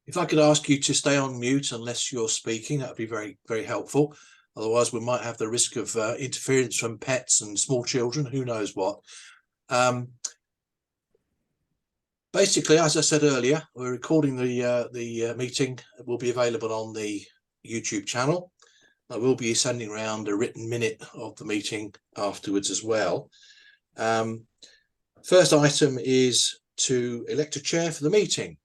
If I could ask you to stay on mute unless you're speaking, that would be very, very helpful. Otherwise, we might have the risk of interference from pets and small children, who knows what. Basically, as I said earlier, we're recording the meeting. It will be available on the YouTube channel. I will be sending around a written minute of the meeting afterwards as well. First item is to elect a chair for the meeting.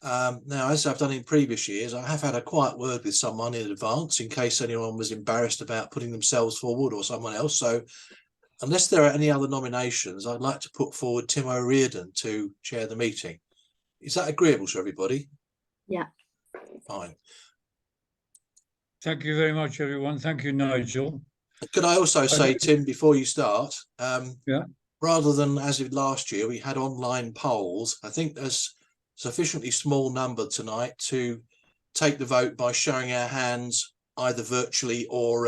Now, as I've done in previous years, I have had a quiet word with someone in advance in case anyone was embarrassed about putting themselves forward or someone else. So unless there are any other nominations, I'd like to put forward Tim O'Riordan to chair the meeting. Is that agreeable to everybody? Yeah. Fine. Thank you very much, everyone. Thank you, Nigel. Could I also say, Tim, before you start, yeah, rather than as of last year, we had online polls. I think there's sufficiently small number tonight to take the vote by showing our hands either virtually or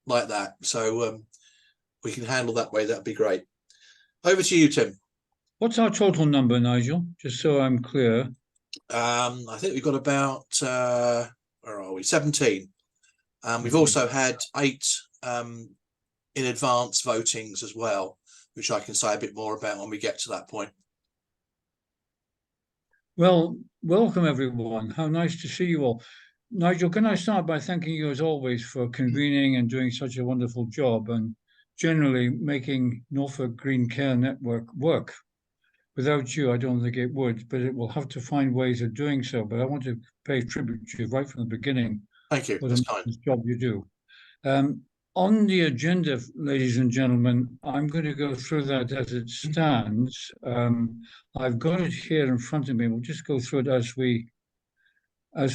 like that. So we can handle that way. That'd be great. Over to you, Tim. What's our total number, Nigel? Just so I'm clear. I think we've got about where are we? 17. We've also had 8 in advance votings as well, which I can say a bit more about when we get to that point. Well, welcome everyone. How nice to see you all. Nigel, can I start by thanking you as always for convening and doing such a wonderful job and generally making Norfolk Green Care Network work. Without you, I don't think it would, but it will have to find ways of doing so. But I want to pay tribute to you right from the beginning. Thank you. For the job you do. On the agenda, ladies and gentlemen, I'm going to go through that as it stands. I've got it here in front of me. We'll just go through it as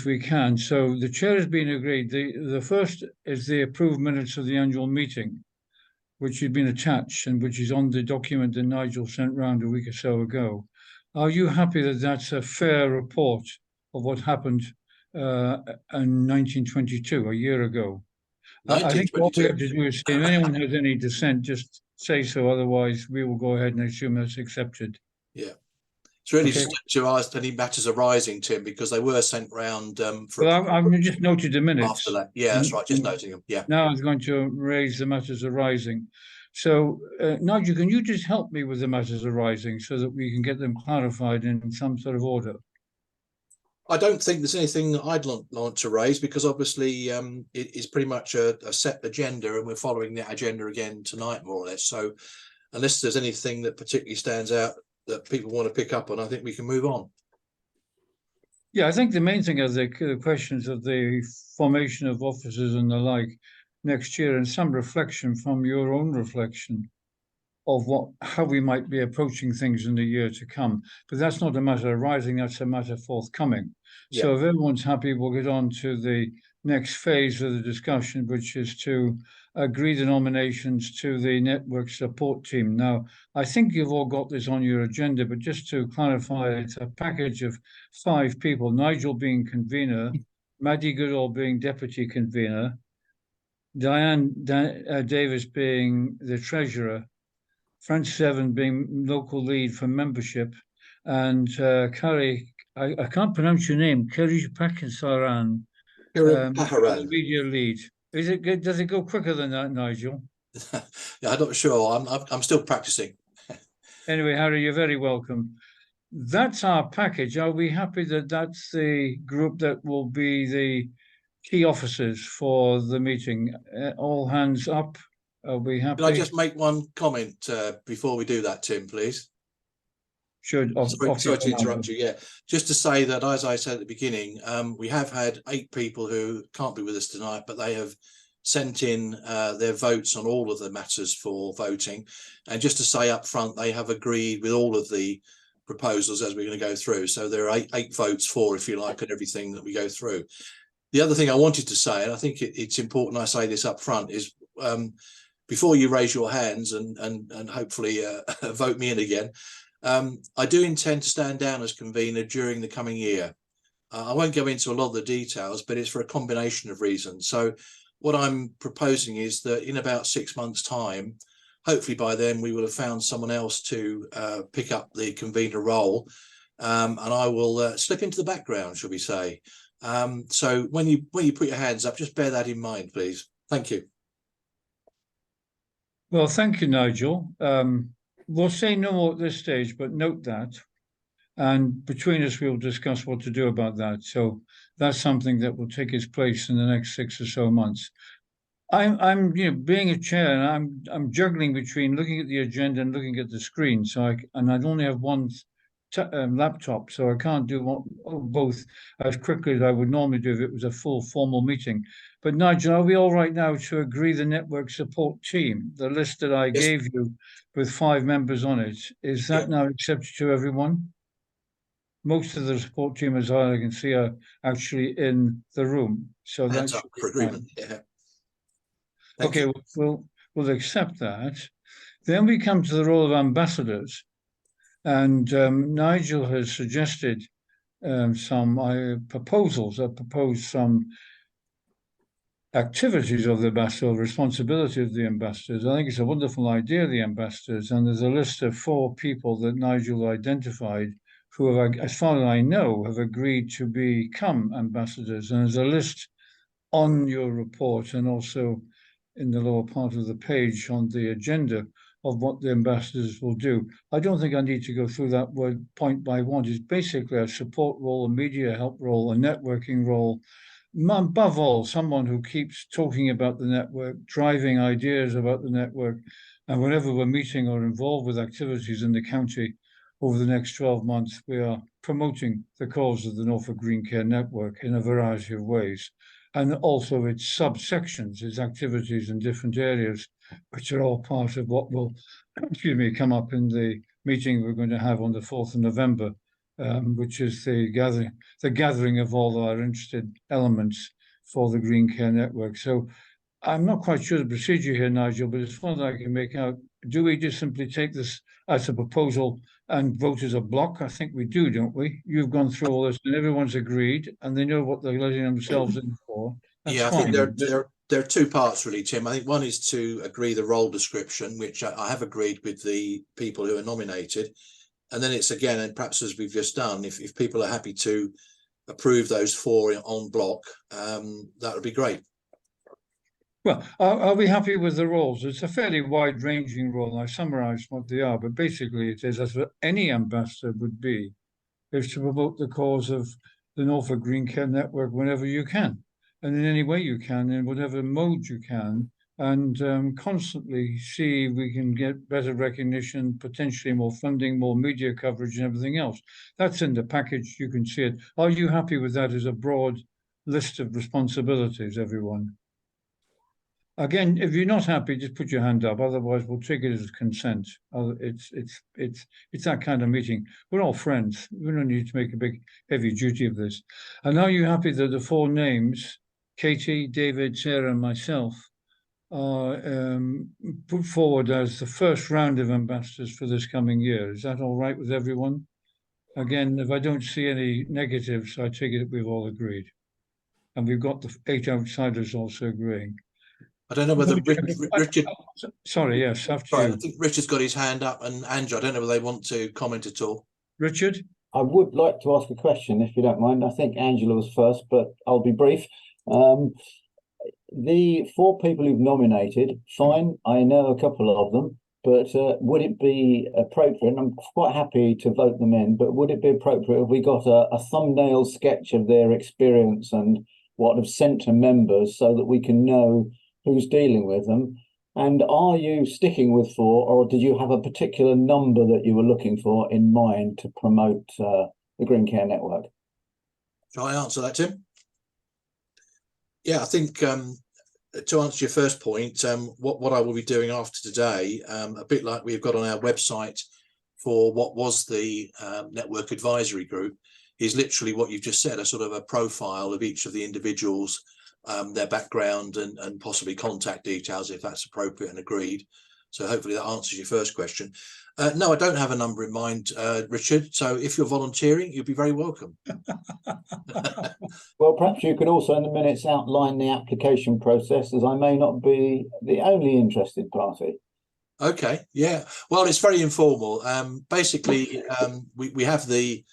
we can. So the chair has been agreed. The first is the approved minutes of the annual meeting, which had been attached and which is on the document that Nigel sent round a week or so ago. Are you happy that that's a fair report of what happened in 1922, a year ago? I think what we have to do is say, if anyone has any dissent, just say so. Otherwise, we will go ahead and assume that's accepted. Yeah. It's really just to ask any matters arising, Tim, because they were sent round for. Well, I've just noted the minutes. After that. Yeah, that's right. Just noting them. Yeah. Now I was going to raise the matters arising. So, Nigel, can you just help me with the matters arising so that we can get them clarified in some sort of order? I don't think there's anything that I'd like to raise because obviously it is pretty much a set agenda and we're following that agenda again tonight, more or less. So unless there's anything that particularly stands out that people want to pick up on, I think we can move on. Yeah, I think the main thing are the questions of the formation of officers and the like next year and some reflection from your own reflection of how we might be approaching things in the year to come. But that's not a matter arising, that's a matter forthcoming. Yeah. So if everyone's happy, we'll get on to the next phase of the discussion, which is to agree the nominations to the network support team. Now, I think you've all got this on your agenda, but just to clarify, it's a package of 5 people, Nigel being convener, Maddie Goodall being deputy convener, Diane Davis being the treasurer, Francis Evan being local lead for membership, and Carrie, I can't pronounce your name, Kerry Pakinsaran, media lead. Is it good? Does it go quicker than that, Nigel? Yeah, I'm not sure. I'm still practicing. Anyway, Harry, you're very welcome. That's our package. Are we happy that that's the group that will be the key officers for the meeting? All hands up. Are we happy? Can I just make one comment before we do that, Tim, please? Sure. Sorry to interrupt you. Yeah, just to say that, as I said at the beginning, we have had 8 people who can't be with us tonight, but they have sent in their votes on all of the matters for voting. And just to say up front, they have agreed with all of the proposals as we're going to go through. So there are 8 votes for, if you like, on everything that we go through. The other thing I wanted to say, and I think it's important I say this up front, is before you raise your hands and hopefully vote me in again, I do intend to stand down as convener during the coming year. I won't go into a lot of the details, but it's for a combination of reasons. So what I'm proposing is that in about 6 months' time, hopefully by then we will have found someone else to pick up the convener role. and I will slip into the background, shall we say. So when you put your hands up, just bear that in mind, please. Thank you. Well, thank you, Nigel. We'll say no more at this stage, but note that. And between us, we'll discuss what to do about that. So that's something that will take its place in the next 6 or so months. I'm being a chair, and I'm juggling between looking at the agenda and looking at the screen. So I'd only have one laptop, so I can't do both as quickly as I would normally do if it was a full formal meeting. But Nigel, are we all right now to agree the network support team, the list that I gave you with 5 members on it, is that now accepted to everyone? Most of the support team, as I can see, are actually in the room. So Hands that's up for agreement. Yeah. Okay, we'll accept that. Then we come to the role of ambassadors, and Nigel has suggested some proposals. I proposed some activities of the ambassador, responsibility of the ambassadors. I think it's a wonderful idea, the ambassadors, and there's a list of 4 people that Nigel identified who have, as far as I know, have agreed to become ambassadors. And there's a list on your report and also in the lower part of the page on the agenda of what the ambassadors will do. I don't think I need to go through that word point by one. It's basically a support role, a media help role, a networking role. Above all, someone who keeps talking about the network, driving ideas about the network, and whenever we're meeting or involved with activities in the county over the next 12 months, we are promoting the cause of the Norfolk Green Care Network in a variety of ways, and also its subsections, its activities in different areas, which are all part of what will, come up in the meeting we're going to have on the 4th of November, which is the gathering of all our interested elements for the Green Care Network. So I'm not quite sure the procedure here, Nigel, but as far as I can make out, do we just simply take this as a proposal and vote as a block? I think we do, don't we? You've gone through all this and everyone's agreed and they know what they're letting themselves in for. That's I fine. think there are 2 parts really, Tim. I think one is to agree the role description, which I have agreed with the people who are nominated. And then it's again, and perhaps as we've just done, if people are happy to approve those 4 on block, that would be great. Well, are we happy with the roles? It's a fairly wide-ranging role. I summarised what they are, but basically it is as any ambassador would be, is to promote the cause of the Norfolk Green Care Network whenever you can, and in any way you can, in whatever mode you can, and constantly see if we can get better recognition, potentially more funding, more media coverage, and everything else. That's in the package. You can see it. Are you happy with that as a broad list of responsibilities, everyone? Again, if you're not happy, just put your hand up. Otherwise, we'll take it as consent. It's that kind of meeting. We're all friends. We don't need to make a big, heavy duty of this. And are you happy that the 4 names, Katie, David, Sarah, and myself, are put forward as the first round of ambassadors for this coming year? Is that all right with everyone? Again, if I don't see any negatives, I take it we've all agreed. And we've got the 8 outsiders also agreeing. I don't know whether Richard. Sorry, yes, after Sorry, you. I think Richard's got his hand up, and Andrew, I don't know whether they want to comment at all. Richard? I would like to ask a question, if you don't mind. I think Angela was first, but I'll be brief. The 4 people who've nominated, fine, I know a couple of them, but would it be appropriate, and I'm quite happy to vote them in, but would it be appropriate if we got a thumbnail sketch of their experience and what have sent to members so that we can know who's dealing with them? And are you sticking with 4, or did you have a particular number that you were looking for in mind to promote the Green Care Network? Shall I answer that, Tim? Yeah, I think to answer your first point, what I will be doing after today, a bit like we've got on our website for what was the network advisory group, is literally what you've just said, a sort of a profile of each of the individuals, their background and possibly contact details if that's appropriate and agreed. So hopefully that answers your first question. No, I don't have a number in mind, Richard. So if you're volunteering, you'll be very welcome. Well, perhaps you could also in the minutes outline the application process, as I may not be the only interested party. Okay, yeah. Well, it's very informal. Basically, we have the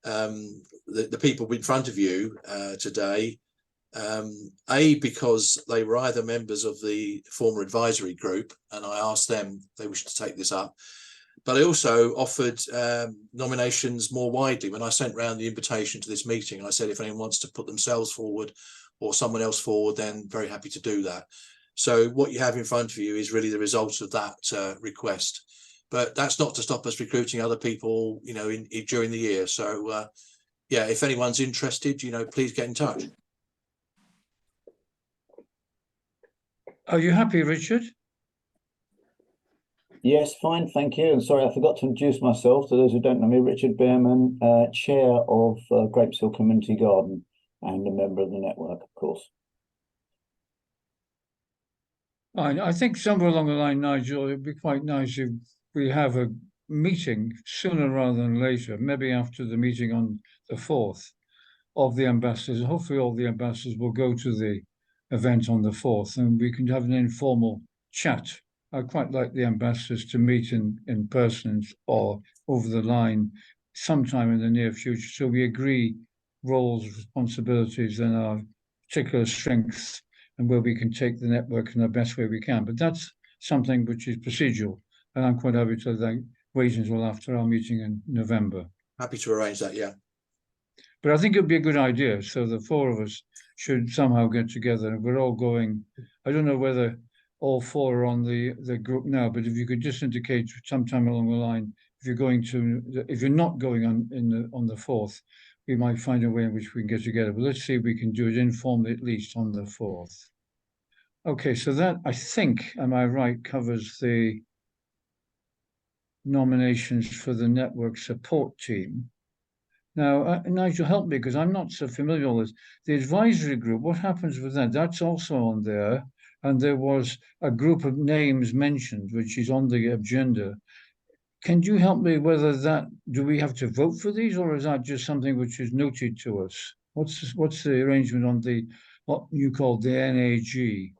the people in front of you today, because they were either members of the former advisory group, and I asked them if they wished to take this up, but I also offered nominations more widely. When I sent round the invitation to this meeting, I said if anyone wants to put themselves forward or someone else forward, then very happy to do that. So what you have in front of you is really the result of that request. But that's not to stop us recruiting other people, you know, during the year. So yeah, if anyone's interested, you know, please get in touch. Are you happy, Richard? Yes, fine, thank you. And sorry, I forgot to introduce myself to those who don't know me. Richard Behrman, Chair of Grapeshill Community Garden and a member of the network, of course. I think somewhere along the line, Nigel, it'd be quite nice if we have a meeting sooner rather than later, maybe after the meeting on the 4th of the ambassadors. Hopefully all the ambassadors will go to the event on the 4th and we can have an informal chat. I'd quite like the ambassadors to meet in person or over the line sometime in the near future, so we agree roles, responsibilities and our particular strengths and where we can take the network in the best way we can. But that's something which is procedural, and I'm quite happy to wait until after our meeting in November. Happy to arrange that, yeah. But I think it'd be a good idea. So the four of us should somehow get together. We're all going. I don't know whether all four are on the group now, but if you could just indicate sometime along the line, if you're not going on the 4th, we might find a way in which we can get together. But let's see if we can do it informally at least on the 4th. Okay, so that, I think, am I right, covers the nominations for the network support team. Now, Nigel, help me, because I'm not so familiar with this. The advisory group, what happens with that? That's also on there. And there was a group of names mentioned, which is on the agenda. Can you help me whether do we have to vote for these, or is that just something which is noted to us? What's the arrangement on what you call the NAG?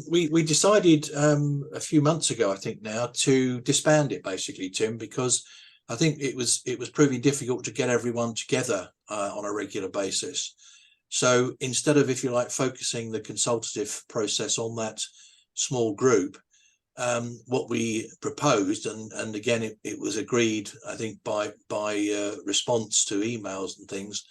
We decided a few months ago, I think now, to disband it basically, Tim, because I think it was proving difficult to get everyone together on a regular basis. So instead of, if you like, focusing the consultative process on that small group, what we proposed, and again it was agreed, I think by response to emails and things,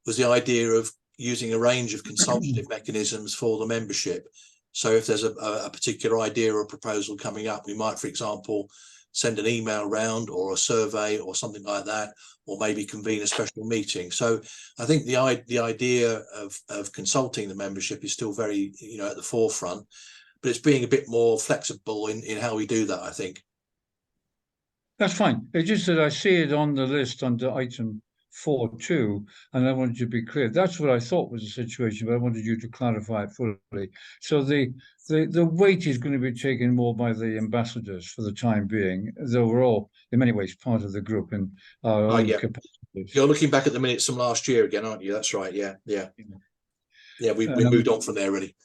was the idea of using a range of consultative mechanisms for the membership. So if there's a particular idea or proposal coming up, we might, for example, send an email round or a survey or something like that, or maybe convene a special meeting. So I think the idea of consulting the membership is still very, you know, at the forefront, but it's being a bit more flexible in how we do that, I think. That's fine. It's just that I see it on the list under item 4.2, and I wanted to be clear. That's what I thought was the situation, but I wanted you to clarify it fully. So the weight is going to be taken more by the ambassadors for the time being, though we're all in many ways part of the group in our own capacities. You're looking back at the minutes from last year again, aren't you? That's right. Yeah. We moved on from there, really.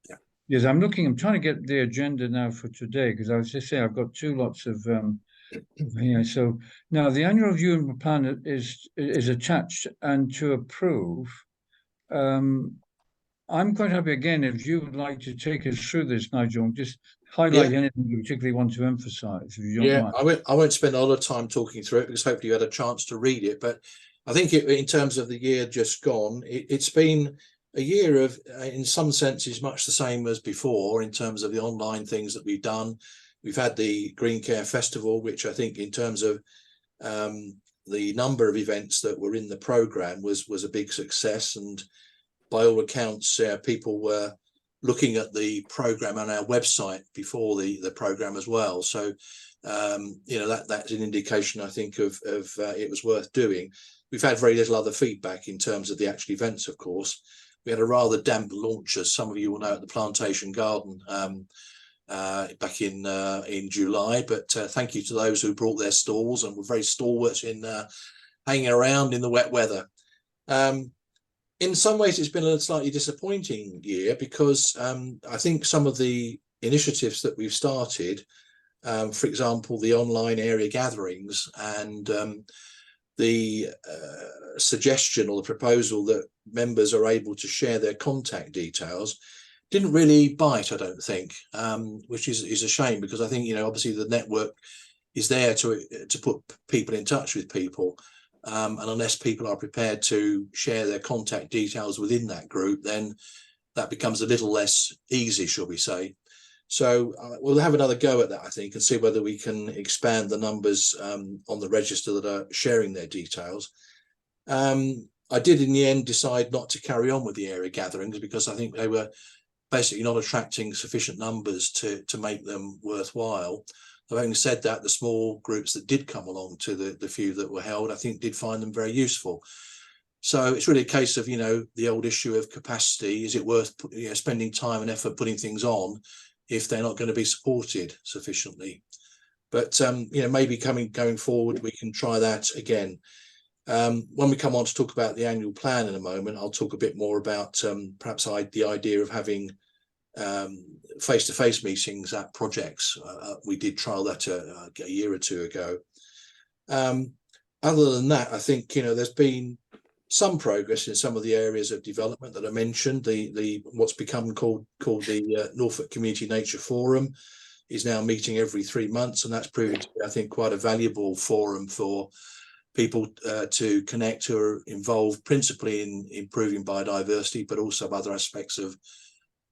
Yeah. Yes, I'm trying to get the agenda now for today, because I was just saying I've got two lots of yeah, so now the annual review and plan is attached and to approve. I'm quite happy again if you would like to take us through this, Nigel, just highlight anything you particularly want to emphasize, if you don't mind. I won't spend a lot of time talking through it because hopefully you had a chance to read it. But I think in terms of the year just gone, it's been a year of, in some senses, much the same as before in terms of the online things that we've done. We've had the Green Care Festival, which I think in terms of the number of events that were in the programme was a big success. And by all accounts, people were looking at the programme on our website before the programme as well. So, you know, that's an indication, I think, of it was worth doing. We've had very little other feedback in terms of the actual events, of course. We had a rather damp launch, as some of you will know, at the Plantation Garden back in July, but thank you to those who brought their stalls and were very stalwart in hanging around in the wet weather. In some ways it's been a slightly disappointing year because I think some of the initiatives that we've started, for example the online area gatherings and the suggestion or the proposal that members are able to share their contact details didn't really bite, I don't think, which is a shame, because I think, you know, obviously the network is there to put people in touch with people. And unless people are prepared to share their contact details within that group, then that becomes a little less easy, shall we say. So we'll have another go at that, I think, and see whether we can expand the numbers on the register that are sharing their details. I did in the end decide not to carry on with the area gatherings, because I think they were basically not attracting sufficient numbers to make them worthwhile. But having said that, the small groups that did come along to the few that were held, I think did find them very useful. So it's really a case of, you know, the old issue of capacity. Is it worth, you know, spending time and effort putting things on if they're not going to be supported sufficiently? But you know, maybe going forward, we can try that again. When we come on to talk about the annual plan in a moment, I'll talk a bit more about perhaps the idea of having face-to-face meetings at projects. We did trial that a year or two ago. Other than that, I think, you know, there's been some progress in some of the areas of development that I mentioned. The what's become called the Norfolk Community Nature Forum is now meeting every 3 months, and that's proving to be, I think, quite a valuable forum for people to connect who are involved principally in improving biodiversity, but also other aspects of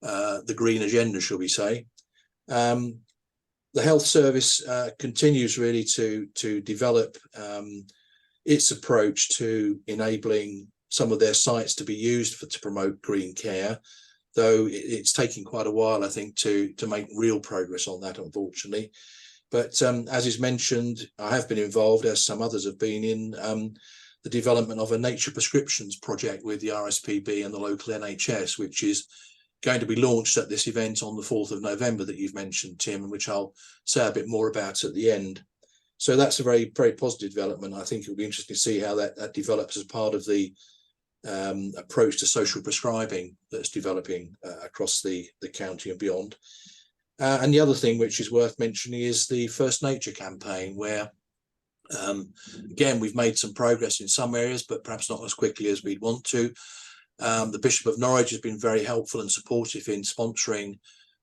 the green agenda, shall we say. The health service continues really to develop its approach to enabling some of their sites to be used to promote green care, though it's taking quite a while, I think, to make real progress on that, unfortunately. But as is mentioned, I have been involved, as some others have been, in the development of a nature prescriptions project with the RSPB and the local NHS, which is going to be launched at this event on the 4th of November that you've mentioned, Tim, and which I'll say a bit more about at the end. So that's a very, very positive development. I think it'll be interesting to see how that develops as part of the approach to social prescribing that's developing across the county and beyond. And the other thing which is worth mentioning is the First Nature campaign, where again, we've made some progress in some areas, but perhaps not as quickly as we'd want to. The Bishop of Norwich has been very helpful and supportive in sponsoring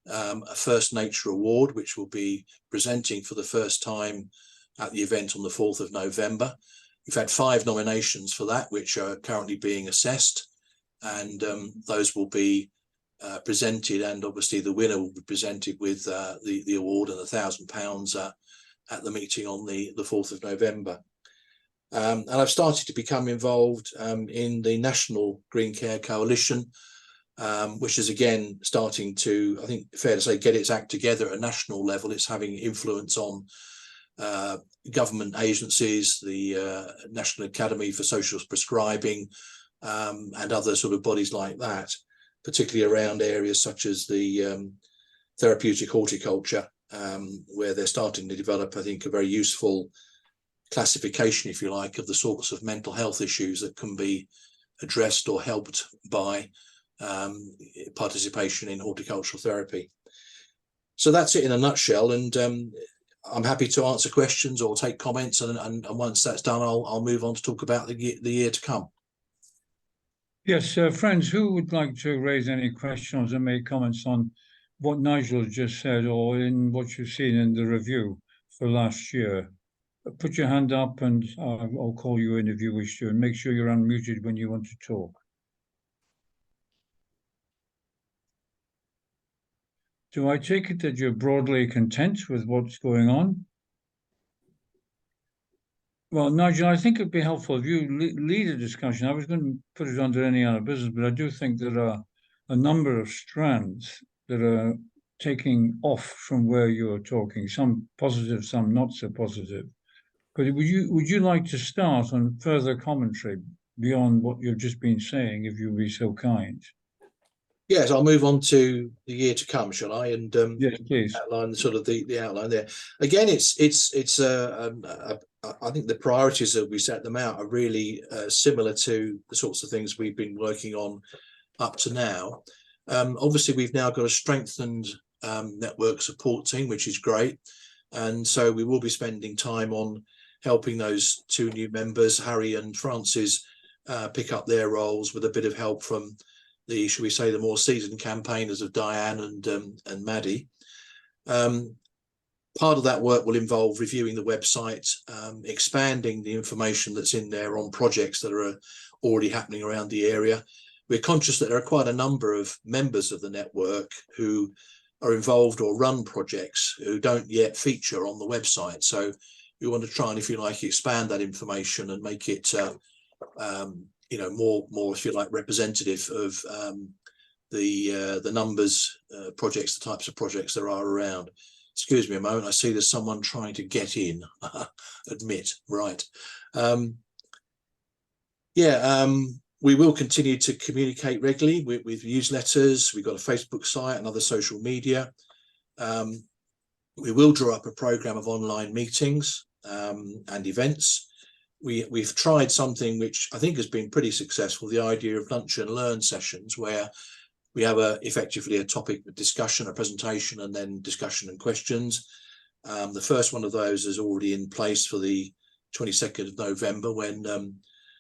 a First Nature Award, which will be presenting for the first time at the event on the 4th of November. We've had 5 nominations for that, which are currently being assessed, and those will be presented, and obviously the winner will be presented with the award and £1,000 at the meeting on the 4th of November. And I've started to become involved in the National Green Care Coalition, which is again starting to, I think, fair to say, get its act together at a national level. It's having influence on government agencies, the National Academy for Social Prescribing, and other sort of bodies like that, particularly around areas such as the therapeutic horticulture, where they're starting to develop, I think, a very useful classification, if you like, of the sorts of mental health issues that can be addressed or helped by participation in horticultural therapy. So that's it in a nutshell, and I'm happy to answer questions or take comments, and once that's done, I'll move on to talk about the year to come. Yes, friends, who would like to raise any questions and make comments on what Nigel just said, or in what you've seen in the review for last year? Put your hand up and I'll call you in if you wish to, and make sure you're unmuted when you want to talk. Do I take it that you're broadly content with what's going on? Well, Nigel, I think it'd be helpful if you lead a discussion. I was going to put it under any other business, but I do think there are a number of strands that are taking off from where you're talking, some positive, some not so positive. But would you like to start on further commentary beyond what you've just been saying, if you'll be so kind? Yes, I'll move on to the year to come, shall I? And yes, please. Outline sort of the outline there. Again, I think the priorities that we set them out are really similar to the sorts of things we've been working on up to now. Obviously, we've now got a strengthened network support team, which is great, and so we will be spending time on helping those two new members, Harry and Francis, pick up their roles with a bit of help from the, shall we say, the more seasoned campaigners of Diane and Maddie. Part of that work will involve reviewing the website, expanding the information that's in there on projects that are already happening around the area. We're conscious that there are quite a number of members of the network who are involved or run projects who don't yet feature on the website. So we want to try and, if you like, expand that information and make it, you know, more, if you like, representative of the numbers, projects, the types of projects there are around. Excuse me a moment. I see there's someone trying to get in. Admit, right. We will continue to communicate regularly with newsletters. We've got a Facebook site and other social media. We will draw up a program of online meetings and events. We've tried something which I think has been pretty successful, the idea of lunch and learn sessions, where we have effectively a topic of discussion, a presentation, and then discussion and questions. The first one of those is already in place for the 22nd of November, when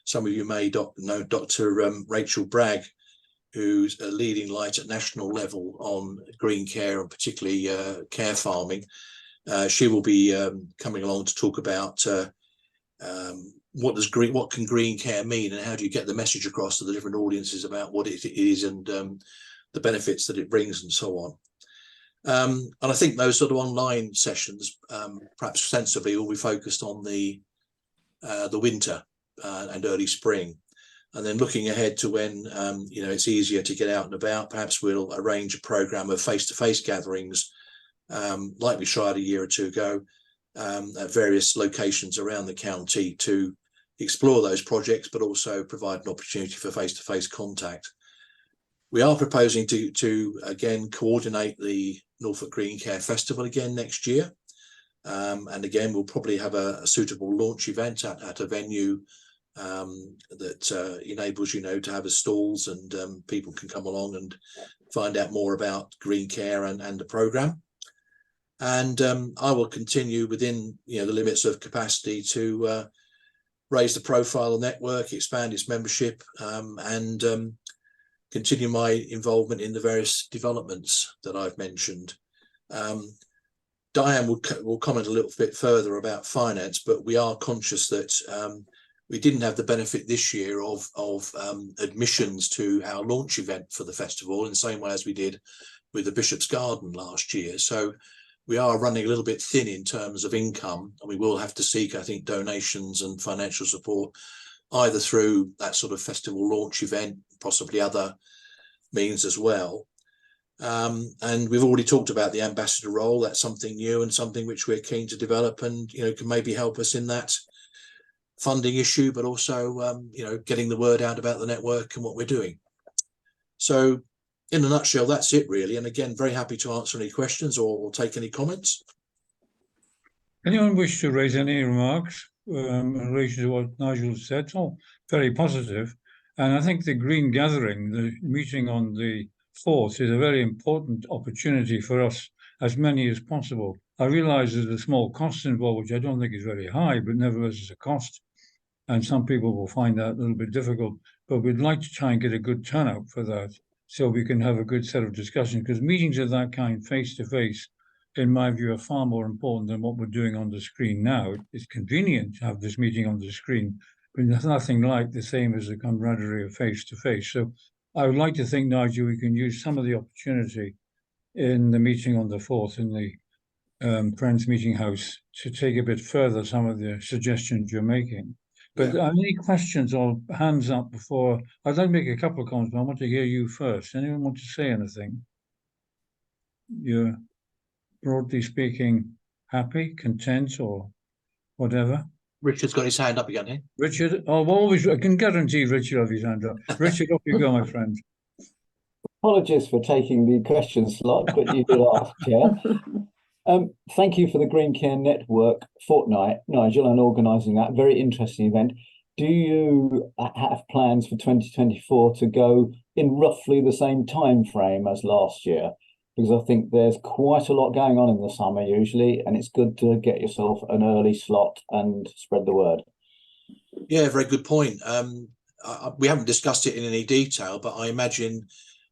some of you may know Dr. Rachel Bragg, who's a leading light at national level on green care and particularly care farming. She will be coming along to talk about what can green care mean, and how do you get the message across to the different audiences about what it is and the benefits that it brings and so on. And I think those sort of online sessions, perhaps sensibly, will be focused on the winter and early spring, and then looking ahead to when you know, it's easier to get out and about. Perhaps we'll arrange a program of face-to-face gatherings, like we tried a year or two ago, at various locations around the county to explore those projects, but also provide an opportunity for face-to-face contact. We are proposing to again coordinate the Norfolk Green Care Festival again next year, and again we'll probably have a suitable launch event at a venue that enables, you know, to have a stalls and people can come along and find out more about green care and the programme. And I will continue within, you know, the limits of capacity to raise the profile of the network, expand its membership, and continue my involvement in the various developments that I've mentioned. Diane will comment a little bit further about finance, but we are conscious that we didn't have the benefit this year of admissions to our launch event for the festival in the same way as we did with the Bishop's Garden last year. So we are running a little bit thin in terms of income, and we will have to seek, I think, donations and financial support either through that sort of festival launch event, possibly other means as well. And we've already talked about the ambassador role. That's something new and something which we're keen to develop, and, you know, can maybe help us in that funding issue, but also, you know, getting the word out about the network and what we're doing. So in a nutshell, that's it really. And again, very happy to answer any questions or take any comments. Anyone wish to raise any remarks in relation to what Nigel said? Oh, very positive. And I think the Green Gathering, the meeting on the 4th, is a very important opportunity for us, as many as possible. I realise there's a small cost involved, which I don't think is very high, but nevertheless it's a cost. And some people will find that a little bit difficult. But we'd like to try and get a good turnout for that, so we can have a good set of discussions, because meetings of that kind, face-to-face, in my view, are far more important than what we're doing on the screen now. It's convenient to have this meeting on the screen, but there's nothing like the same as the camaraderie of face-to-face. So I would like to think, Nigel, we can use some of the opportunity in the meeting on the 4th in the Friends Meeting House to take a bit further some of the suggestions you're making. But any questions or hands up before? I'd like to make a couple of comments, but I want to hear you first. Anyone want to say anything? You're, broadly speaking, happy, content, or whatever? Richard's got his hand up again here. Richard? Oh, always, I can guarantee Richard will have his hand up. Richard, off you go, my friend. Apologies for taking the question slot, but you did ask, Chair. Thank you for the Green Care Network fortnight, Nigel, and organising that very interesting event. Do you have plans for 2024 to go in roughly the same time frame as last year? because I think there's quite a lot going on in the summer usually, and it's good to get yourself an early slot and spread the word. Yeah, very good point. We haven't discussed it in any detail, but I imagine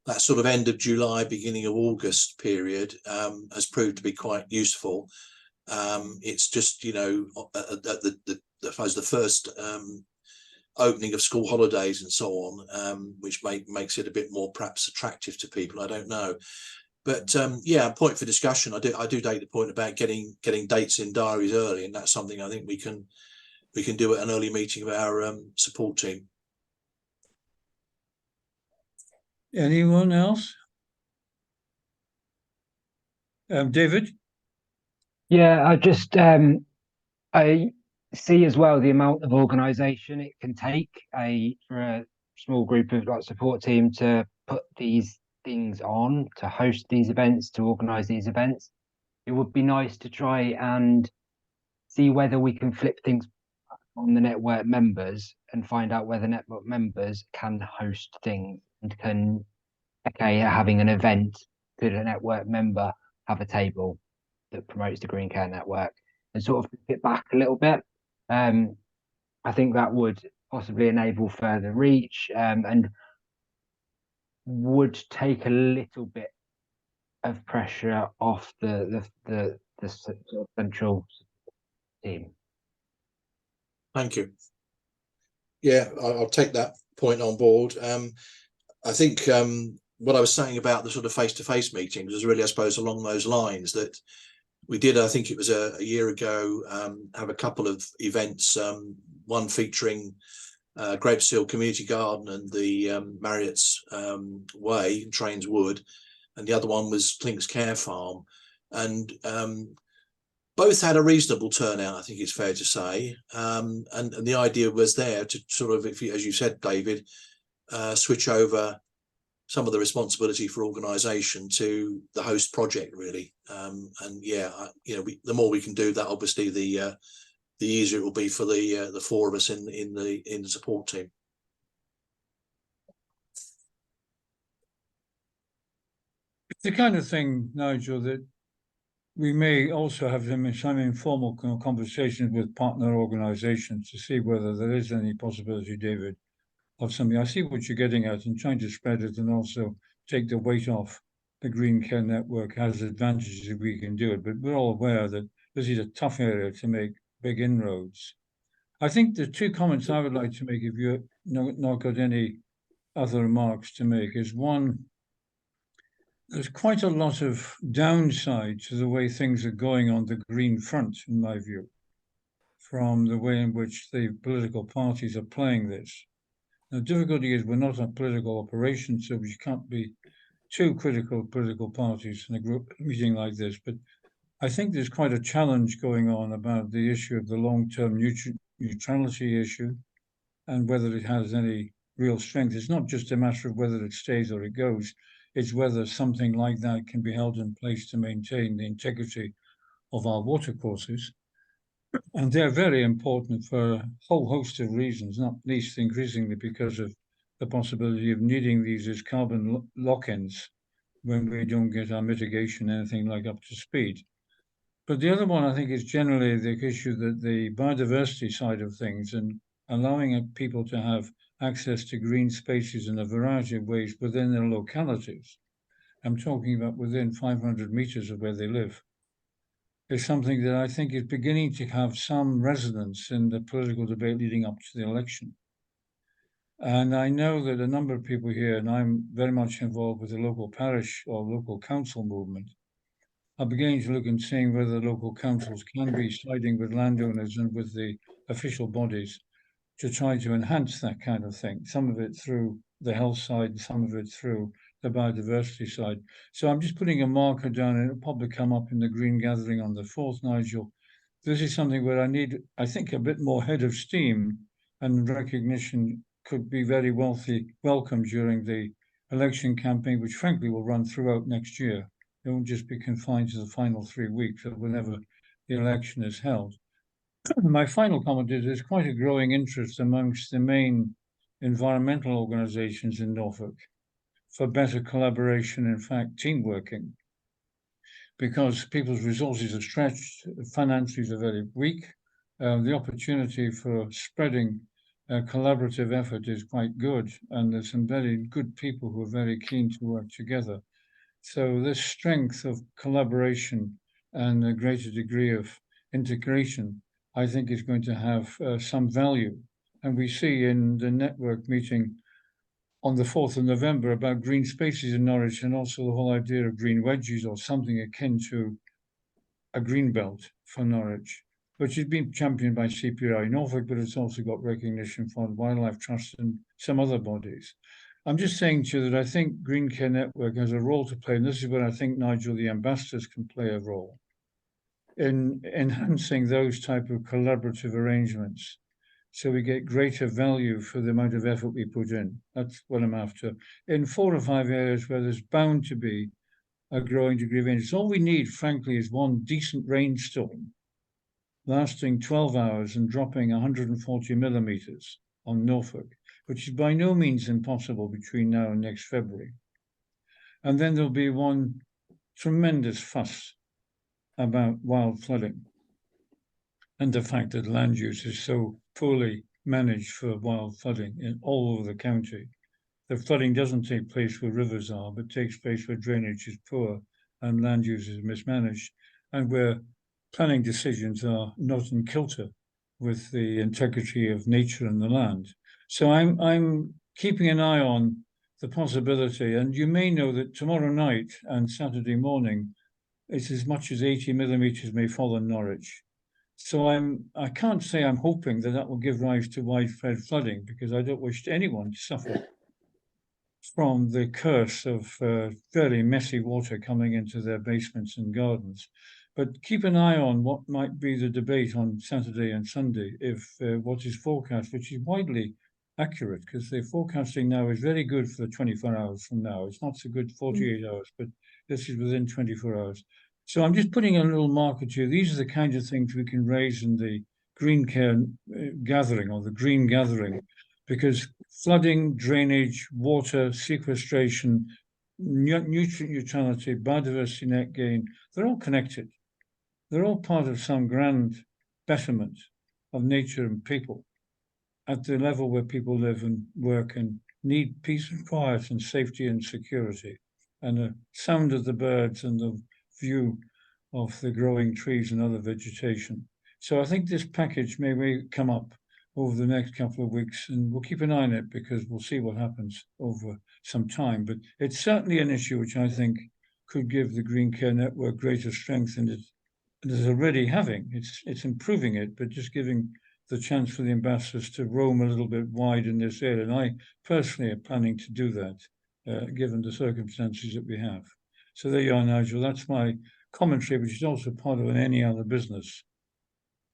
that sort of end of July, beginning of August period has proved to be quite useful. It's just, you know, I suppose the first opening of school holidays and so on, which makes it a bit more perhaps attractive to people. I don't know. But yeah, point for discussion. I do take the point about getting dates in diaries early, and that's something I think we can do at an early meeting of our support team. Anyone else? David? Yeah, I see as well the amount of organisation it can take for a small group of like support team to put these things on, to host these events, to organise these events. It would be nice to try and see whether we can flip things on the network members and find out whether network members can host things and can, okay, having an event, could a network member have a table that promotes the Green Care Network and sort of flip it back a little bit? I think that would possibly enable further reach and would take a little bit of pressure off the sort of central team. Thank you. Yeah, I'll take that point on board. I think what I was saying about the sort of face-to-face meetings was really, I suppose, along those lines that we did. I think it was a year ago, have a couple of events, one featuring Grapeshill Community Garden and the Marriott's Way, Trains Wood, and the other one was Clinks Care Farm. And both had a reasonable turnout, I think it's fair to say. And the idea was there to sort of, if you, as you said, David, switch over some of the responsibility for organisation to the host project, really. And yeah, you know, the more we can do that, obviously, the easier it will be for the four of us in the support team. It's the kind of thing, Nigel, that we may also have some informal conversations with partner organisations to see whether there is any possibility, David, of something. I see what you're getting at and trying to spread it and also take the weight off the Green Care Network has advantages if we can do it. But we're all aware that this is a tough area to make big inroads. I think the two comments I would like to make, if you're not got any other remarks to make, is one, there's quite a lot of downside to the way things are going on the Green Front, in my view, from the way in which the political parties are playing this. The difficulty is we're not a political operation, so we can't be too critical of political parties in a group meeting like this. But I think there's quite a challenge going on about the issue of the long-term neutrality issue and whether it has any real strength. It's not just a matter of whether it stays or it goes. It's whether something like that can be held in place to maintain the integrity of our watercourses. And they're very important for a whole host of reasons, not least increasingly because of the possibility of needing these as carbon lock-ins when we don't get our mitigation anything like up to speed. But the other one, I think, is generally the issue that the biodiversity side of things and allowing people to have access to green spaces in a variety of ways within their localities. I'm talking about within 500 meters of where they live, is something that I think is beginning to have some resonance in the political debate leading up to the election. And I know that a number of people here, and I'm very much involved with the local parish or local council movement, are beginning to look and seeing whether local councils can be siding with landowners and with the official bodies to try to enhance that kind of thing. Some of it through the health side, some of it through the biodiversity side. So I'm just putting a marker down, and it'll probably come up in the Green Gathering on the 4th, Nigel. This is something where I think, a bit more head of steam, and recognition could be very welcome during the election campaign, which frankly will run throughout next year. It won't just be confined to the final 3 weeks or whenever the election is held. My final comment is there's quite a growing interest amongst the main environmental organisations in Norfolk for better collaboration, in fact, team working because people's resources are stretched, finances are very weak. The opportunity for spreading collaborative effort is quite good, and there's some very good people who are very keen to work together. So this strength of collaboration and a greater degree of integration, I think, is going to have some value. And we see in the network meeting on the 4th of November about green spaces in Norwich, and also the whole idea of green wedges or something akin to a green belt for Norwich, which has been championed by CPI Norfolk, but it's also got recognition from Wildlife Trust and some other bodies. I'm just saying to you that I think Green Care Network has a role to play, and this is where I think, Nigel, the ambassadors can play a role in enhancing those type of collaborative arrangements, so we get greater value for the amount of effort we put in. That's what I'm after. In 4 or 5 areas where there's bound to be a growing degree of interest. All we need, frankly, is one decent rainstorm lasting 12 hours and dropping 140 millimeters on Norfolk, which is by no means impossible between now and next February. And then there'll be one tremendous fuss about wild flooding and the fact that land use is so poorly managed for wild flooding in all over the county. The flooding doesn't take place where rivers are, but takes place where drainage is poor and land use is mismanaged, and where planning decisions are not in kilter with the integrity of nature and the land. So I'm keeping an eye on the possibility, and you may know that tomorrow night and Saturday morning, it's as much as 80 millimeters may fall in Norwich. So I can't say I'm hoping that will give rise to widespread flooding, because I don't wish anyone to suffer from the curse of very messy water coming into their basements and gardens. But keep an eye on what might be the debate on Saturday and Sunday if what is forecast, which is widely accurate, because the forecasting now is very good for the 24 hours from now. It's not so good 48 hours, but this is within 24 hours. So I'm just putting a little marker to you. These are the kinds of things we can raise in the Green Care gathering, or the Green Gathering, because flooding, drainage, water, sequestration, nutrient neutrality, biodiversity net gain, they're all connected. They're all part of some grand betterment of nature and people at the level where people live and work and need peace and quiet and safety and security, and the sound of the birds and the view of the growing trees and other vegetation. So I think this package may come up over the next couple of weeks, and we'll keep an eye on it because we'll see what happens over some time. But it's certainly an issue which I think could give the Green Care Network greater strength, and it is already having. It's improving it, but just giving the chance for the ambassadors to roam a little bit wide in this area. And I personally am planning to do that, given the circumstances that we have. So there you are, Nigel. That's my commentary, which is also part of any other business.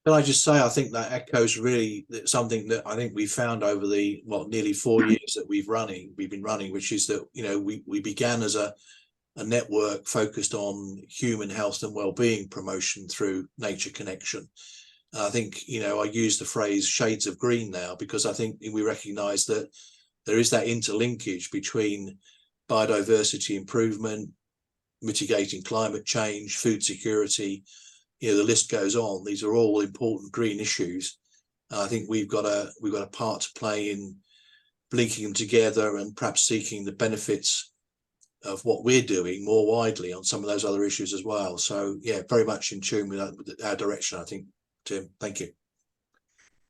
Can I just say, I think that echoes really something that I think we found over the nearly 4 years that we've been running, which is that we began as a network focused on human health and well-being promotion through nature connection. And I think I use the phrase shades of green now, because I think we recognise that there is that interlinkage between biodiversity improvement, mitigating climate change, food security. The list goes on. These are all important green issues. And I think we've got a part to play in linking them together and perhaps seeking the benefits of what we're doing more widely on some of those other issues as well. So yeah, very much in tune with our direction, I think, Tim. Thank you.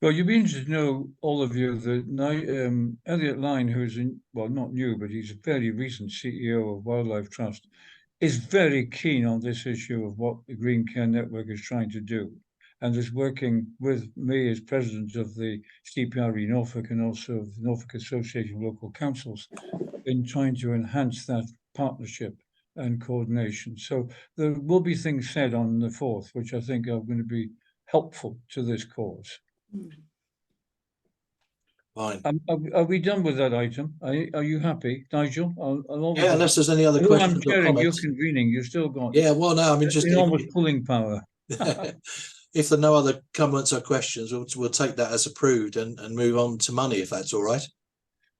Well, you'd be interested to know, all of you, that Elliot Lyne, who's not new, but he's a fairly recent CEO of Wildlife Trust, is very keen on this issue of what the Green Care Network is trying to do, and is working with me as president of the CPRE Norfolk and also of the Norfolk Association of Local Councils in trying to enhance that partnership and coordination. So there will be things said on the 4th, which I think are going to be helpful to this cause. Fine. Are we done with that item? Are you happy, Nigel? Yeah, unless there's any other questions or comments. You're convening. You've still got. Yeah, well, no, I mean, just enormous pulling power. If there are no other comments or questions, we'll take that as approved and move on to money, if that's all right.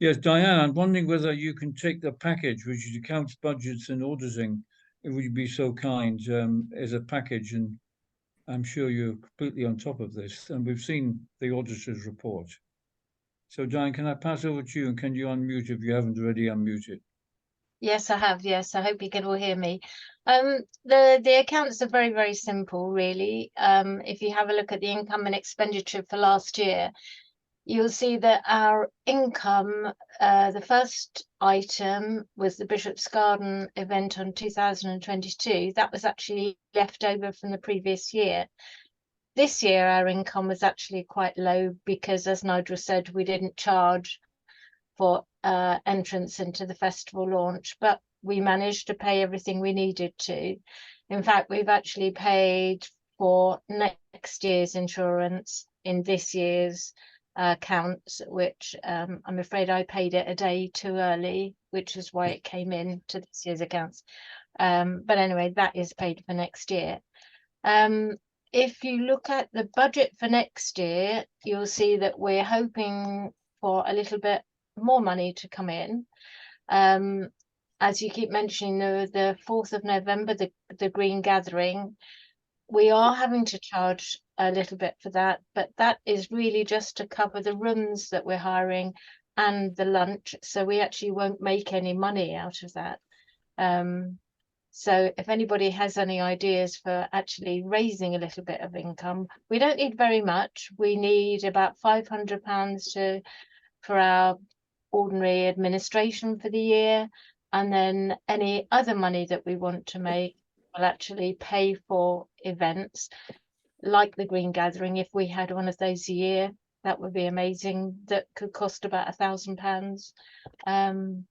Yes, Diane, I'm wondering whether you can take the package, which is accounts, budgets and auditing, would you be so kind, as a package? And I'm sure you're completely on top of this, and we've seen the auditor's report. So, Diane, can I pass over to you, and can you unmute if you haven't already unmuted? Yes, I have. Yes, I hope you can all hear me. The accounts are very, very simple, really. If you have a look at the income and expenditure for last year, you'll see that our income, the first item was the Bishop's Garden event on 2022. That was actually left over from the previous year. This year, our income was actually quite low because, as Nigel said, we didn't charge for entrance into the festival launch, but we managed to pay everything we needed to. In fact, we've actually paid for next year's insurance in this year's accounts, which I'm afraid I paid it a day too early, which is why it came in to this year's accounts. But anyway, that is paid for next year. If you look at the budget for next year, you'll see that we're hoping for a little bit more money to come in. As you keep mentioning, the 4th of November, the Green Gathering, we are having to charge a little bit for that, but that is really just to cover the rooms that we're hiring and the lunch, so we actually won't make any money out of that. So if anybody has any ideas for actually raising a little bit of income, we don't need very much. We need about £500 for our ordinary administration for the year, and then any other money that we want to make will actually pay for events like the Green Gathering. If we had one of those a year, that would be amazing. That could cost about £1,000.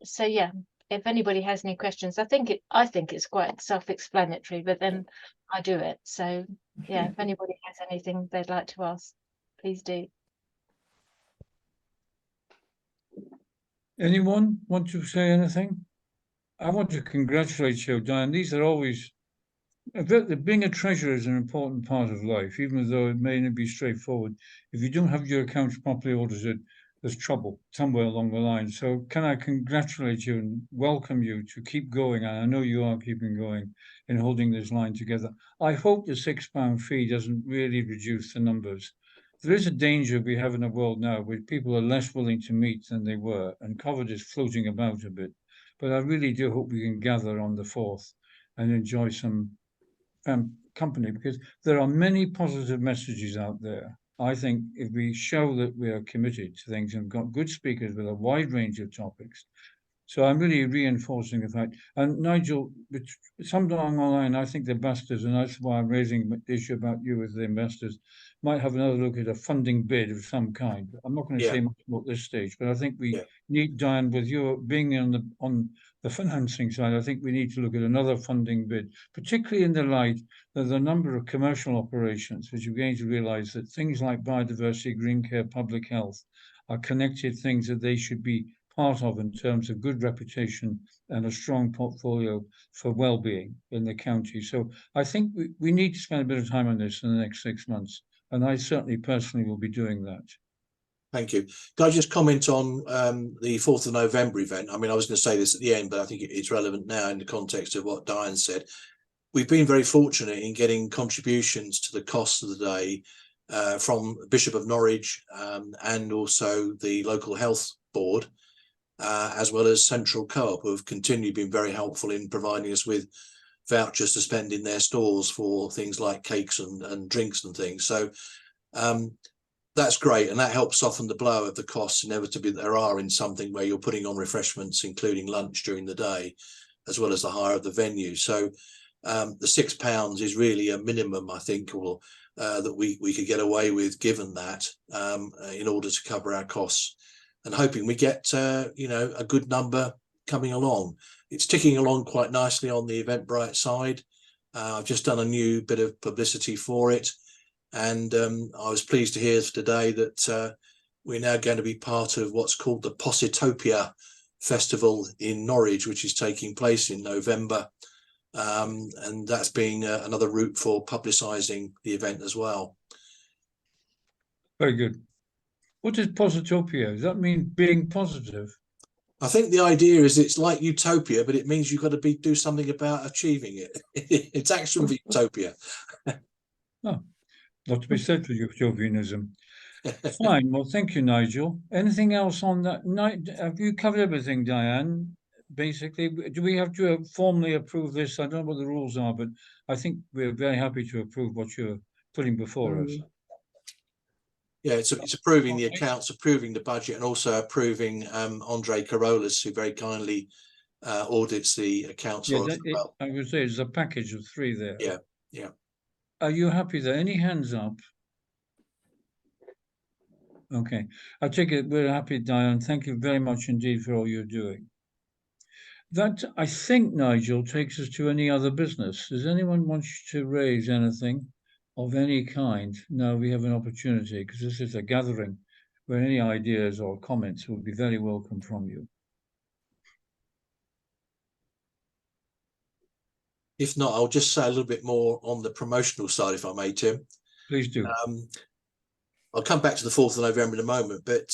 So yeah, if anybody has any questions, I think it's quite self-explanatory, but then I do it. So yeah, if anybody has anything they'd like to ask, please do. Anyone want to say anything? I want to congratulate you, Diane. These are always, being a treasurer is an important part of life, even though it may not be straightforward. If you don't have your accounts properly audited, there's trouble somewhere along the line. So can I congratulate you and welcome you to keep going, and I know you are keeping going in holding this line together. I hope the £6 fee doesn't really reduce the numbers. There is a danger we have in a world now where people are less willing to meet than they were, and COVID is floating about a bit. But I really do hope we can gather on the 4th and enjoy some company, because there are many positive messages out there. I think if we show that we are committed to things and got good speakers with a wide range of topics. So I'm really reinforcing the fact. And Nigel, somewhere along the line, I think the investors, and that's why I'm raising the issue about you as the investors, might have another look at a funding bid of some kind. I'm not going to say much more at this stage, but I think we need, Diane, with you being on the financing side, I think we need to look at another funding bid, particularly in the light of the number of commercial operations, which you're going to realise that things like biodiversity, green care, public health are connected things that they should be part of in terms of good reputation and a strong portfolio for well-being in the county. So I think we need to spend a bit of time on this in the next 6 months, and I certainly personally will be doing that. Thank you. Can I just comment on the 4th of November event? I mean, I was going to say this at the end, but I think it's relevant now in the context of what Diane said. We've been very fortunate in getting contributions to the costs of the day from Bishop of Norwich and also the local health board, as well as Central Co-op, who have continually been very helpful in providing us with vouchers to spend in their stores for things like cakes and drinks and things. So that's great, and that helps soften the blow of the costs inevitably there are in something where you're putting on refreshments, including lunch during the day, as well as the hire of the venue. So the £6 is really a minimum, I think, or that we could get away with, given that, in order to cover our costs. And hoping we get a good number coming along. It's ticking along quite nicely on the Eventbrite side. I've just done a new bit of publicity for it, and I was pleased to hear today that we're now going to be part of what's called the Positopia Festival in Norwich, which is taking place in November, and that's being another route for publicising the event as well. Very good. What is Positopia? Does that mean being positive? I think the idea is it's like utopia, but it means you've got to do something about achieving it. It's action for utopia. Oh, not to be said for utopianism. Fine. Well, thank you, Nigel. Anything else on that night? Have you covered everything, Diane? Basically, do we have to formally approve this? I don't know what the rules are, but I think we're very happy to approve what you're putting before us. Yeah, it's approving the Okay. accounts, approving the budget, and also approving Andre Carolus, who very kindly audits the accounts Yeah, for us as well. I would say it's a package of 3 there. Yeah, yeah. Are you happy there? Any hands up? Okay. I take it we're happy, Diane. Thank you very much indeed for all you're doing. That, I think, Nigel, takes us to any other business. Does anyone want to raise anything of any kind? Now we have an opportunity, because this is a gathering where any ideas or comments will be very welcome from you. If not, I'll just say a little bit more on the promotional side, if I may, Tim. Please do. I'll come back to the 4th of November in a moment, but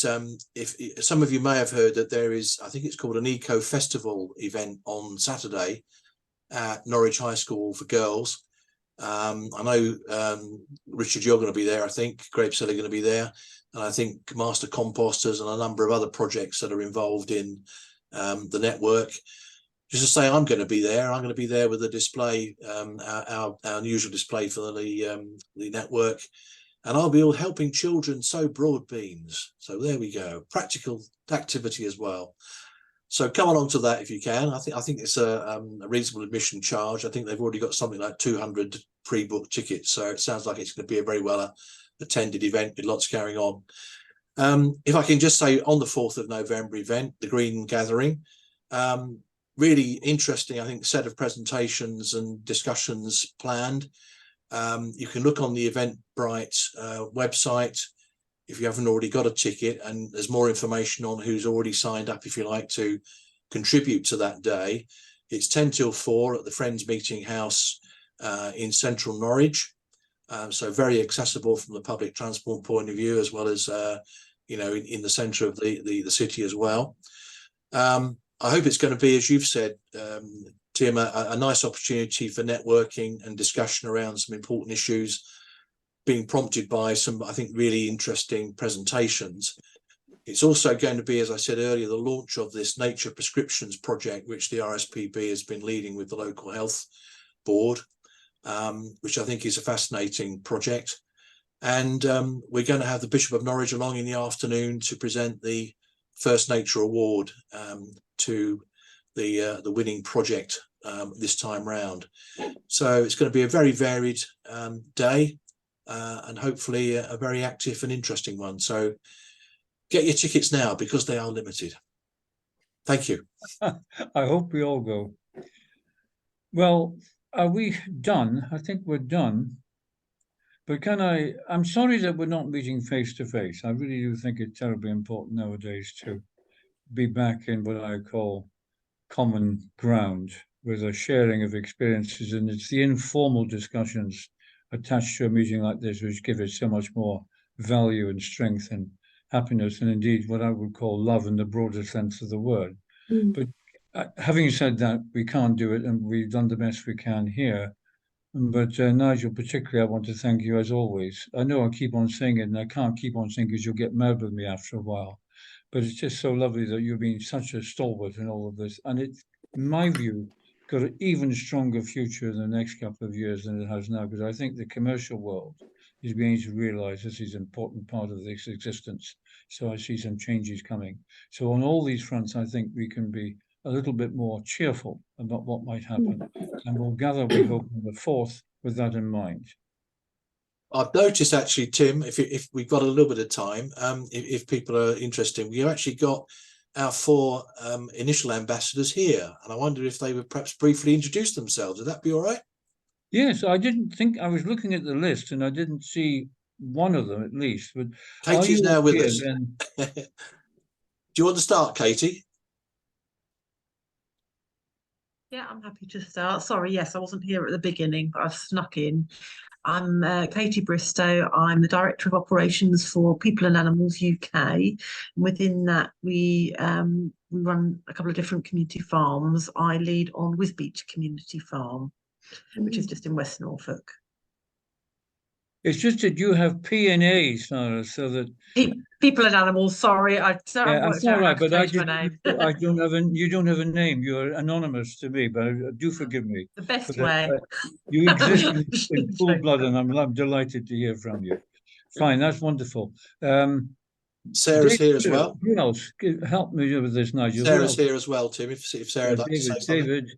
if some of you may have heard that there is, I think it's called an Eco Festival event on Saturday at Norwich High School for girls. I know Richard, you're going to be there. I think Grapesill are going to be there, and I think Master Composters and a number of other projects that are involved in the network. Just to say, I'm going to be there. I'm going to be there with a display, our usual display for the network. And I'll be all helping children sow broad beans. So there we go. Practical activity as well. So come along to that if you can. I think it's a reasonable admission charge. I think they've already got something like 200 pre-booked tickets. So it sounds like it's going to be a very well attended event with lots going on. If I can just say, on the 4th of November event, the Green Gathering, really interesting, I think, set of presentations and discussions planned. You can look on the Eventbrite website if you haven't already got a ticket, and there's more information on who's already signed up if you like to contribute to that day. It's 10 till 4 at the Friends Meeting House in central Norwich, so very accessible from the public transport point of view, as well as in the centre of the city as well. I hope it's going to be, as you've said, Tim, a nice opportunity for networking and discussion around some important issues, being prompted by some, I think, really interesting presentations. It's also going to be, as I said earlier, the launch of this Nature Prescriptions project, which the RSPB has been leading with the local health board, which I think is a fascinating project. And we're going to have the Bishop of Norwich along in the afternoon to present the First Nature Award to the winning project this time round. So it's going to be a very varied day, and hopefully a very active and interesting one. So get your tickets now, because they are limited. Thank you. I hope we all go. Well, are we done? I think we're done. But I'm sorry that we're not meeting face to face. I really do think it's terribly important nowadays to be back in what I call common ground, with a sharing of experiences, and it's the informal discussions attached to a meeting like this which give it so much more value and strength and happiness, and indeed what I would call love in the broader sense of the word. But having said that, we can't do it, and we've done the best we can here. But Nigel, particularly, I want to thank you as always. I know I keep on saying it, and I can't keep on saying, because you'll get mad with me after a while. But it's just so lovely that you've been such a stalwart in all of this. And it's, in my view, got an even stronger future in the next couple of years than it has now, because I think the commercial world is beginning to realize this is an important part of this existence. So I see some changes coming. So on all these fronts, I think we can be a little bit more cheerful about what might happen. And we'll gather, we hope, on the 4th with that in mind. I've noticed, actually, Tim, if we've got a little bit of time, if people are interested, we've actually got our 4 initial ambassadors here, and I wonder if they would perhaps briefly introduce themselves. Would that be all right? Yes, I didn't think, I was looking at the list and I didn't see one of them at least. But Katie's now with us. Then? Do you want to start, Katie? Yeah, I'm happy to start. Sorry, yes, I wasn't here at the beginning, but I've snuck in. I'm Katie Bristow. I'm the Director of Operations for People and Animals UK. Within that, we run a couple of different community farms. I lead on Wisbeach Community Farm, which is just in West Norfolk. It's just that you have P&A, Sarah, so that People and Animals. Sorry, I don't yeah, worked that's out all how right. to But I change my didn't. name. I don't have you don't have a name. You're anonymous to me, but do forgive me. The best But, way. you exist We in should full change blood, that. and I'm delighted to hear from you. Fine, that's wonderful. Sarah's here as well. Who else? Help me with this, Nigel. Who Sarah's else? here as well, Tim. If Sarah'd like to say something. David.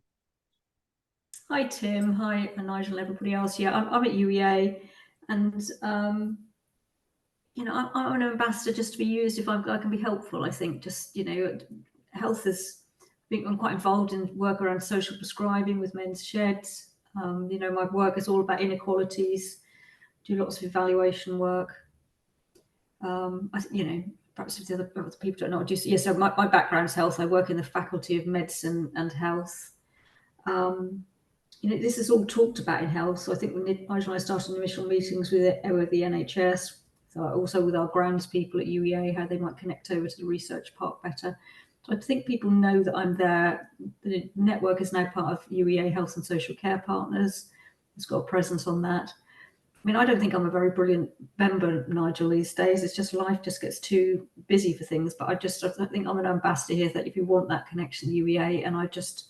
Hi Tim, hi Nigel, everybody else. Yeah, I'm at UEA, and you know, I'm an ambassador just to be used if I can be helpful. I think just, you know, health is. I think I'm quite involved in work around social prescribing with men's sheds. You know, my work is all about inequalities. Do lots of evaluation work. You know, perhaps if the other people don't know what I do. Yeah, so my background is health. I work in the Faculty of Medicine and Health. You know, this is all talked about in health. So I think when Nigel and I started initial meetings with the NHS, so also with our grounds people at UEA, how they might connect over to the research part better. So I think people know that I'm there. The network is now part of UEA Health and Social Care Partners. It's got a presence on that. I mean, I don't think I'm a very brilliant member, Nigel, these days. It's just life just gets too busy for things. But I think I'm an ambassador here that if you want that connection to UEA, and I just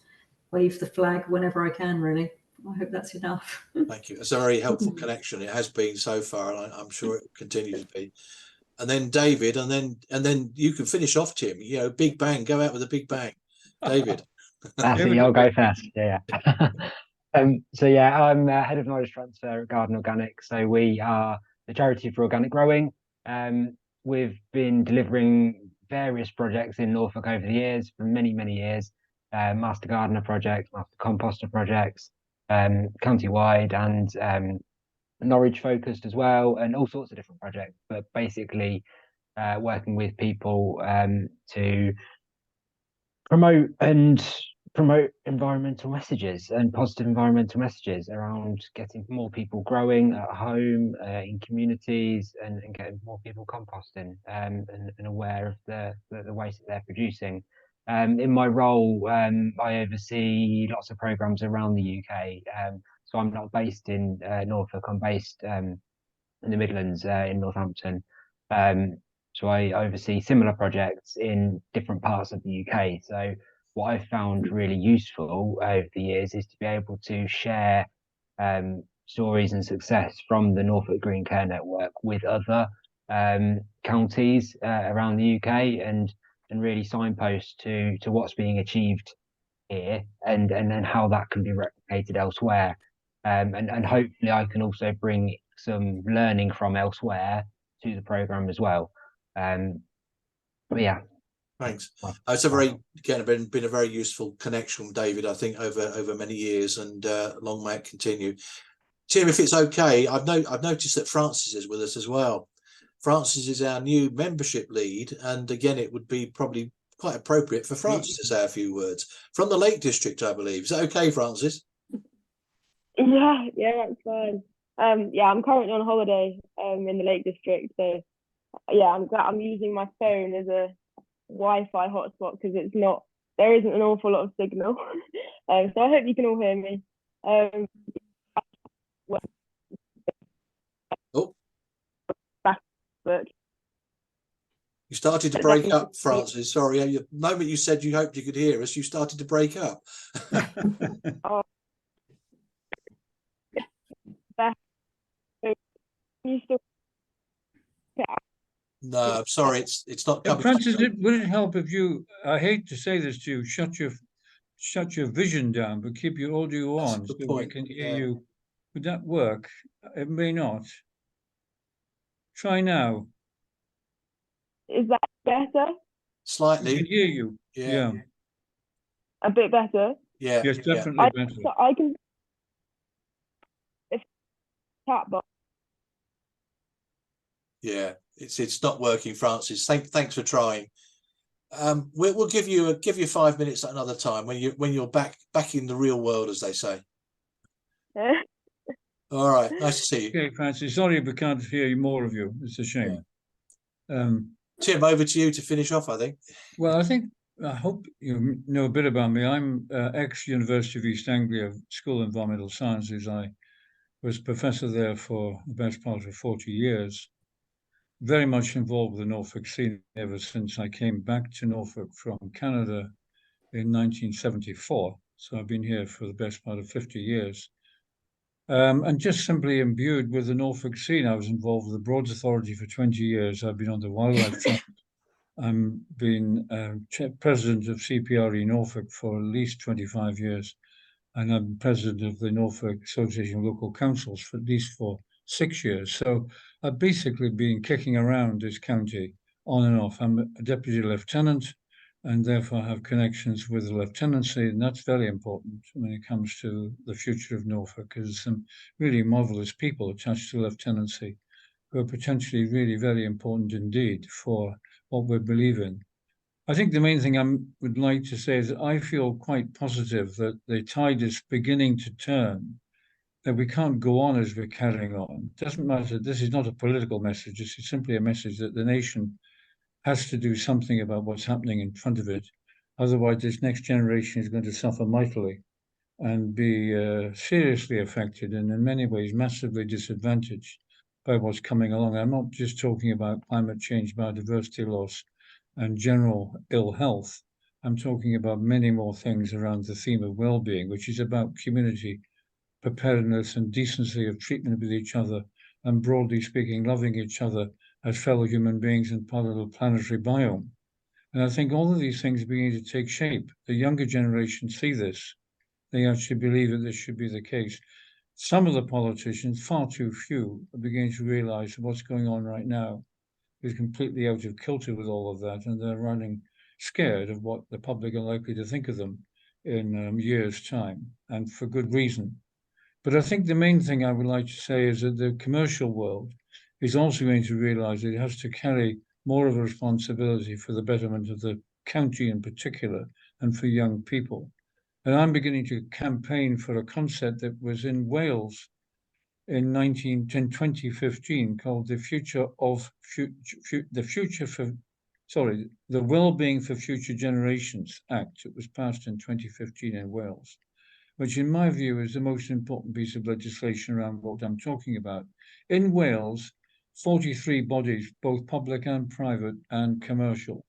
wave the flag whenever I can, really. I hope that's enough. Thank you. It's a very helpful connection. It has been so far, and I'm sure it will continue to be. And then David, and then you can finish off, Tim. You know, big bang. Go out with a big bang, David. That's it. I'll go first. Yeah. So yeah, I'm head of knowledge transfer at Garden Organic. So we are the charity for organic growing. We've been delivering various projects in Norfolk over the years, for many years. Master Gardener projects, Master Composter projects, county-wide and Norwich focused as well, and all sorts of different projects. But basically, working with people to promote environmental messages and positive environmental messages around getting more people growing at home, in communities, and getting more people composting and aware of the waste that they're producing. In my role, I oversee lots of programs around the UK. So I'm not based in Norfolk, I'm based in the Midlands, in Northampton. So I oversee similar projects in different parts of the UK. So what I've found really useful over the years is to be able to share stories and success from the Norfolk Green Care Network with other counties around the UK and really signpost to what's being achieved here and then how that can be replicated elsewhere. And hopefully I can also bring some learning from elsewhere to the programme as well. But yeah. Thanks. It's a very been a very useful connection, David, I think over many years, and long may it continue. Tim, if it's okay, I've noticed that Francis is with us as well. Francis is our new membership lead, and again, it would be probably quite appropriate for Francis to say a few words from the Lake District, I believe. Is that okay, Francis? Yeah, that's fine. Yeah, I'm currently on holiday in the Lake District, so yeah, I'm using my phone as a Wi-Fi hotspot because there isn't an awful lot of signal. So I hope you can all hear me. But you started to break up, Francis. Sorry, the moment you said you hoped you could hear us, you started to break up. you still? No, I'm sorry, it's not coming. Francis, would it help if you? I hate to say this to you. Shut your vision down, but keep your audio on so we can hear you. Would that work? It may not. Try now. Is that better? Slightly. We can hear you. Yeah. A bit better? Yeah. Yes, definitely better. So I can... If chat box. Yeah, it's not working, Francis. Thanks for trying. We'll give you 5 minutes at another time when you're back in the real world, as they say. All right, nice to see you. Okay, Francis, sorry we can't hear more of you. It's a shame. Tim, over to you to finish off, I think. Well, I hope you know a bit about me. I'm ex-University of East Anglia School of Environmental Sciences. I was professor there for the best part of 40 years. Very much involved with the Norfolk scene ever since I came back to Norfolk from Canada in 1974. So I've been here for the best part of 50 years. And just simply imbued with the Norfolk scene. I was involved with the Broads Authority for 20 years. I've been on the Wildlife Trust. I'm been president of CPRE Norfolk for at least 25 years, and I'm president of the Norfolk Association of Local Councils for at least 6 years. So I've basically been kicking around this county on and off. I'm a deputy lieutenant, and therefore have connections with the lieutenancy, and that's very important when it comes to the future of Norfolk, because there's some really marvelous people attached to lieutenancy who are potentially really very important indeed for what we believe in. I think the main thing I would like to say is that I feel quite positive that the tide is beginning to turn, that we can't go on as we're carrying on. It doesn't matter, this is not a political message, this is simply a message that the nation has to do something about what's happening in front of it. Otherwise, this next generation is going to suffer mightily and be seriously affected and in many ways massively disadvantaged by what's coming along. I'm not just talking about climate change, biodiversity loss, and general ill health. I'm talking about many more things around the theme of well-being, which is about community preparedness and decency of treatment with each other, and broadly speaking, loving each other as fellow human beings and part of the planetary biome. And I think all of these things are beginning to take shape. The younger generation see this. They actually believe that this should be the case. Some of the politicians, far too few, are beginning to realize what's going on right now is completely out of kilter with all of that, and they're running scared of what the public are likely to think of them in years' time, and for good reason. But I think the main thing I would like to say is that the commercial world is also going to realize that it has to carry more of a responsibility for the betterment of the county in particular and for young people. And I'm beginning to campaign for a concept that was in Wales in 2015 called the Wellbeing for Future Generations Act. It was passed in 2015 in Wales, which in my view is the most important piece of legislation around what I'm talking about. In Wales, 43 bodies, both public and private and commercial,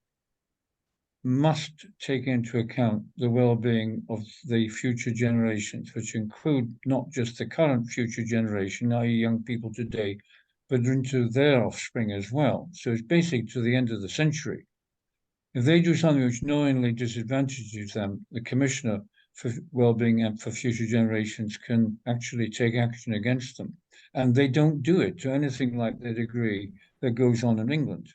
must take into account the well-being of the future generations, which include not just the current future generation, i.e. young people today, but into their offspring as well. So it's basically to the end of the century. If they do something which knowingly disadvantages them, the Commissioner for Wellbeing and for Future Generations can actually take action against them. And they don't do it to anything like the degree that goes on in England.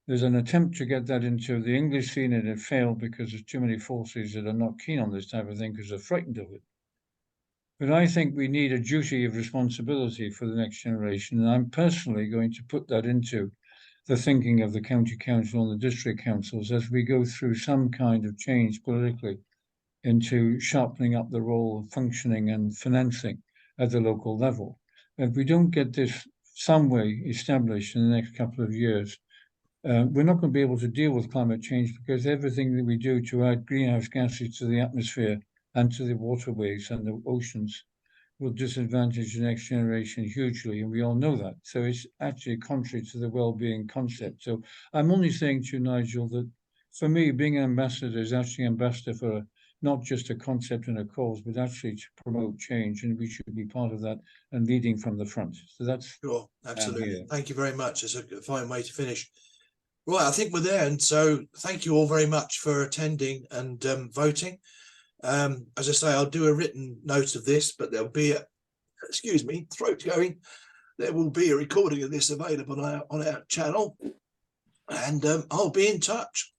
There's an attempt to get that into the English scene, and it failed because there's too many forces that are not keen on this type of thing because they're frightened of it. But I think we need a duty of responsibility for the next generation, and I'm personally going to put that into the thinking of the county council and the district councils as we go through some kind of change politically into sharpening up the role of functioning and financing at the local level. If we don't get this some way established in the next couple of years, we're not going to be able to deal with climate change, because everything that we do to add greenhouse gases to the atmosphere and to the waterways and the oceans will disadvantage the next generation hugely, and we all know that. So it's actually contrary to the well-being concept. So I'm only saying to you, Nigel, that for me, being an ambassador is actually ambassador for not just a concept and a cause, but actually to promote change, and we should be part of that and leading from the front. So that's sure, absolutely. Thank you very much. It's a fine way to finish. Right, I think we're there, and so thank you all very much for attending and voting. As I say, I'll do a written note of this, but there'll be excuse me, throat going. There will be a recording of this available on our channel, and I'll be in touch.